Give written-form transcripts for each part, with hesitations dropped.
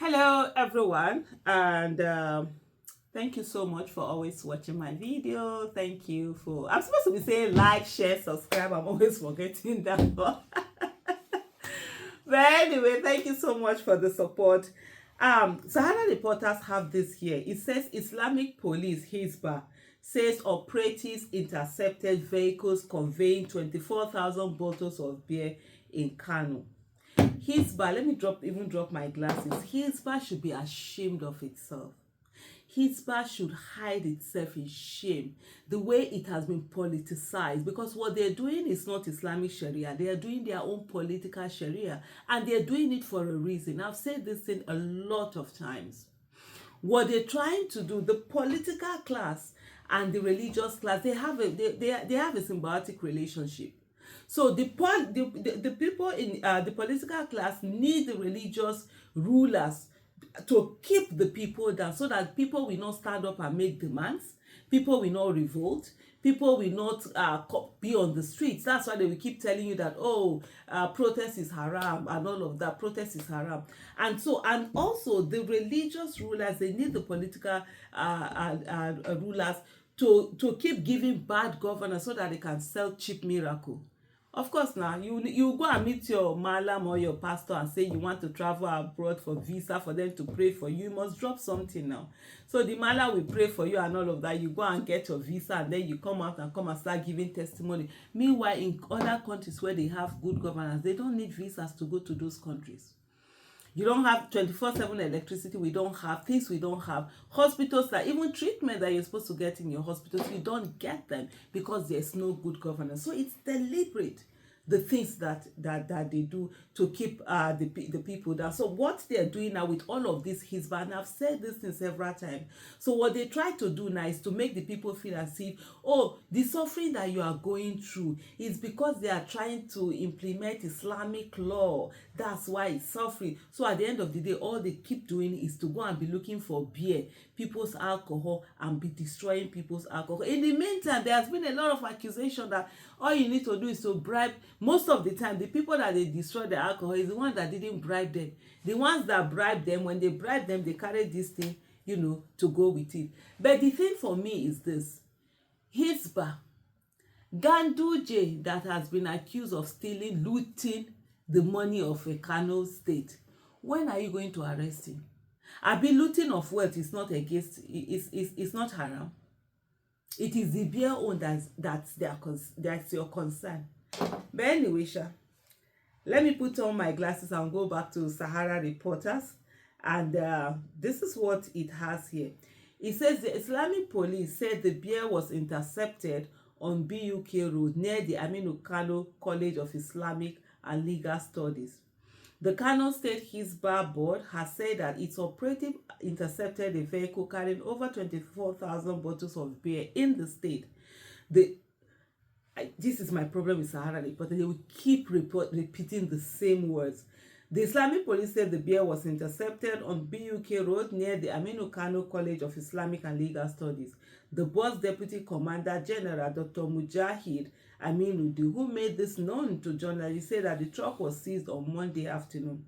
Hello everyone, and thank you so much for always watching my video. Thank you for, I'm supposed to be saying like, share, subscribe. I'm always forgetting that one. But anyway, thank you so much for the support. Sahara Reporters have this here. It says Islamic police Hisbah says operatives intercepted vehicles conveying 24,000 bottles of beer in Kano. Hisbah, let me drop my glasses. Hisbah should be ashamed of itself. Hisbah should hide itself in shame, the way it has been politicized, because what they're doing is not Islamic Sharia. They are doing their own political Sharia, and they're doing it for a reason. I've said this thing a lot of times. What they're trying to do, the political class and the religious class, they have a symbiotic relationship. So the people in the political class need the religious rulers to keep the people down, so that people will not stand up and make demands, people will not revolt, people will not be on the streets. That's why they will keep telling you that, protest is haram and all of that. Protest is haram. And also the religious rulers, they need the political rulers to keep giving bad governance, so that they can sell cheap miracle. Of course, now you go and meet your malam or your pastor and say you want to travel abroad for visa, for them to pray for you. You must drop something now. So the malam will pray for you and all of that. You go and get your visa, and then you come out and start giving testimony. Meanwhile, in other countries where they have good governance, they don't need visas to go to those countries. You don't have 24/7 electricity. We don't have things. We don't have hospitals, that even treatment that you're supposed to get in your hospitals, you don't get them because there's no good governance. So it's deliberate, the things that they do to keep the people down. So what they're doing now with all of this Hisbah, and I've said this thing several times. So what they try to do now is to make the people feel as if, the suffering that you are going through is because they are trying to implement Islamic law. That's why it's suffering. So at the end of the day, all they keep doing is to go and be looking for beer, people's alcohol, and be destroying people's alcohol. In the meantime, there has been a lot of accusation that all you need to do is to bribe. Most of the time, the people that they destroy the alcohol is the ones that didn't bribe them. The ones that bribe them, when they bribe them, they carry this thing, to go with it. But the thing for me is this: Hisbah, Ganduje, that has been accused of stealing, looting the money of a Kano state. When are you going to arrest him? Looting of wealth is not against, it's not haram. It is the beer own that's your concern. But anyway, let me put on my glasses and go back to Sahara Reporters. And this is what it has here. It says the Islamic police said the beer was intercepted on BUK Road near the Aminu Kano College of Islamic and Legal Studies. The Kano State Hisbah Board has said that its operative intercepted a vehicle carrying over 24,000 bottles of beer in the state. This is my problem with Sahara Reporters. They will keep repeating the same words. The Islamic police said the beer was intercepted on BUK Road near the Aminu Kano College of Islamic and Legal Studies. The board's Deputy Commander General, Dr. Mujahid Aminuddin, who made this known to journalists, said that the truck was seized on Monday afternoon.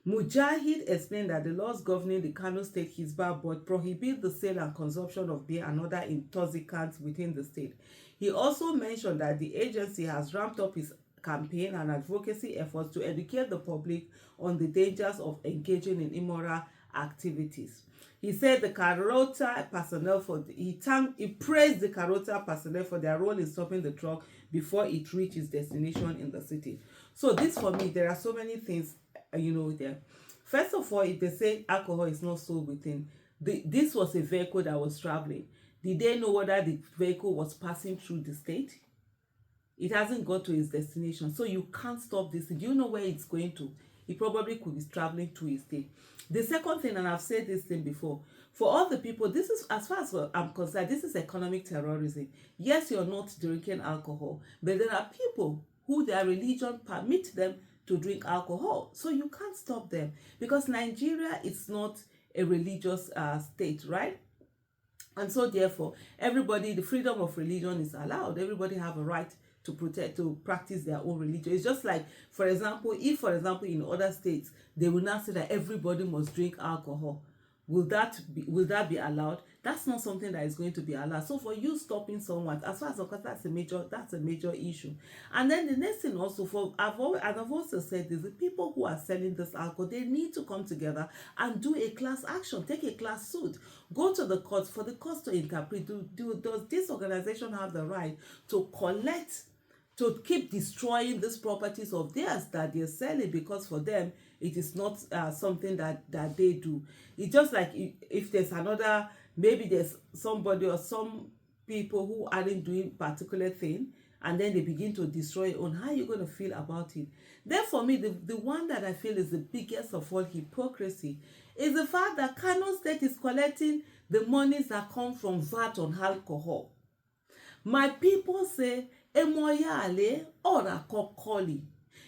Mujahid explained that the laws governing the Kano State Hisbah Board prohibit the sale and consumption of beer and other intoxicants within the state. He also mentioned that the agency has ramped up its campaign and advocacy efforts to educate the public on the dangers of engaging in immoral activities. He said the Karota personnel he praised the Karota personnel for their role in stopping the truck before it reached its destination in the city. So this, for me, there are so many things, there. First of all, if they say alcohol is not sold within, this was a vehicle that was traveling. Did they know whether the vehicle was passing through the state? It hasn't got to its destination, so you can't stop this. Do you know where it's going to? It probably could be traveling to its state. The second thing, and I've said this thing before, for all the people, this is, as far as I'm concerned, this is economic terrorism. Yes, you're not drinking alcohol, but there are people who their religion permit them to drink alcohol, so you can't stop them, because Nigeria is not a religious state, right? And so therefore, everybody, the freedom of religion is allowed. Everybody have a right to protect, to practice their own religion. It's just like, for example, if, for example, in other states, they will now say that everybody must drink alcohol. Will that be allowed? That's not something that is going to be allowed. So for you stopping someone, as far as of course, that's a major issue. And then the next thing also, I've also said this: the people who are selling this alcohol, they need to come together and do a class action, take a class suit, go to the courts for the courts to interpret. Does this organization have the right to collect, to keep destroying these properties of theirs that they're selling, because for them it is not something that they do. It's just like if there's another, maybe there's somebody or some people who aren't doing particular thing, and then they begin to destroy it. On how are you going to feel about it? Then for me, the one that I feel is the biggest of all hypocrisy is the fact that Kano State is collecting the monies that come from VAT on alcohol. My people say emoyale ora kokoli,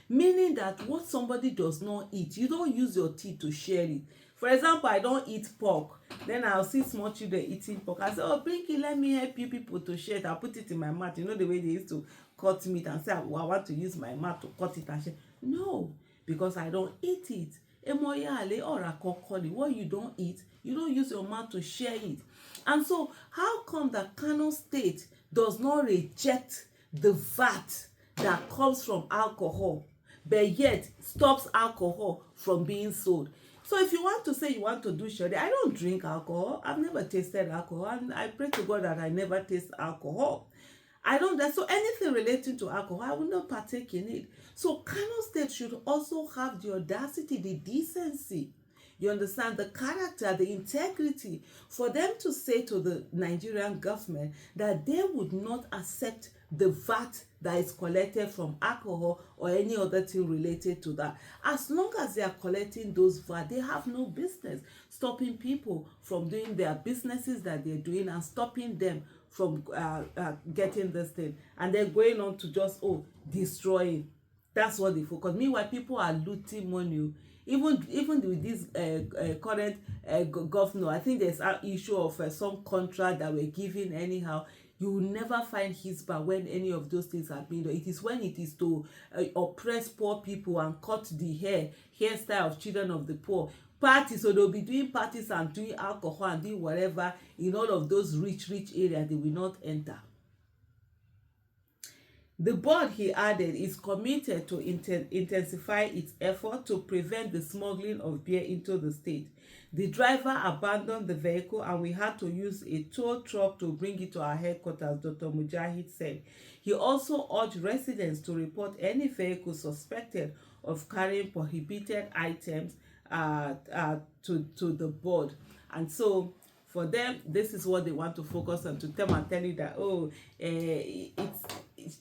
meaning that what somebody does not eat, you don't use your teeth to share it. For example, I don't eat pork, then I'll see small children eating pork. I say, oh, Brinky, let me help you people to share it. I'll put it in my mouth. You know the way they used to cut meat and say, well, I want to use my mouth to cut it and share. No, because I don't eat it. Emoyale ora kokoli, what you don't eat, you don't use your mouth to share it. And so, how come that Kano State does not reject the VAT that comes from alcohol, but yet stops alcohol from being sold? So if you want to say you want to do Sharia, I don't drink alcohol. I've never tasted alcohol, and I pray to God that I never taste alcohol. I don't. So anything relating to alcohol, I will not partake in it. So Kano State should also have the audacity, the decency, you understand, the character, the integrity, for them to say to the Nigerian government that they would not accept the VAT that is collected from alcohol or any other thing related to that. As long as they are collecting those VAT, they have no business stopping people from doing their businesses that they're doing and stopping them from getting this thing. And then going on to just, destroying. That's what they focus. Meanwhile, people are looting money. Even with this current governor, I think there's an issue of some contract that we're giving anyhow. You will never find Hisbah when any of those things are being done. It is when it is to oppress poor people and cut the hairstyle of children of the poor. Parties, so they'll be doing parties and doing alcohol and doing whatever in all of those rich areas they will not enter. The board, he added, is committed to intensify its effort to prevent the smuggling of beer into the state. The driver abandoned the vehicle and we had to use a tow truck to bring it to our headquarters, Dr. Mujahid said. He also urged residents to report any vehicle suspected of carrying prohibited items to the board. And so for them, this is what they want to focus on, to them and tell you that,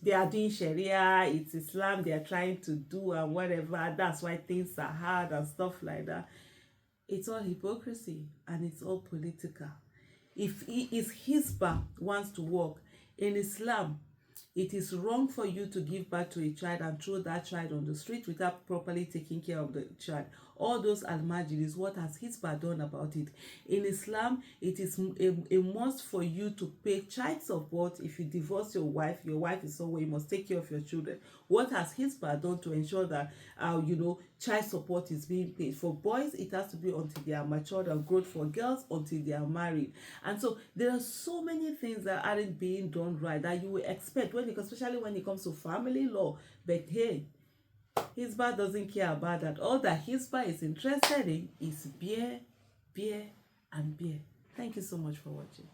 they are doing Sharia, it's Islam they are trying to do and whatever. That's why things are hard and stuff like that. It's all hypocrisy and it's all political. If Hisbah wants to work in Islam, it is wrong for you to give birth to a child and throw that child on the street without properly taking care of the child. All those al-Majiris, what has Hisbah done about it? In Islam, it is a must for you to pay child support. If you divorce your wife is somewhere, you must take care of your children. What has Hisbah done to ensure that, child support is being paid? For boys, it has to be until they are matured and grown. For girls, until they are married. And so there are so many things that aren't being done right that you will expect, especially when it comes to family law. But hey, Hisbah doesn't care about that. All that Hisbah is interested in is beer, and beer. Thank you so much for watching.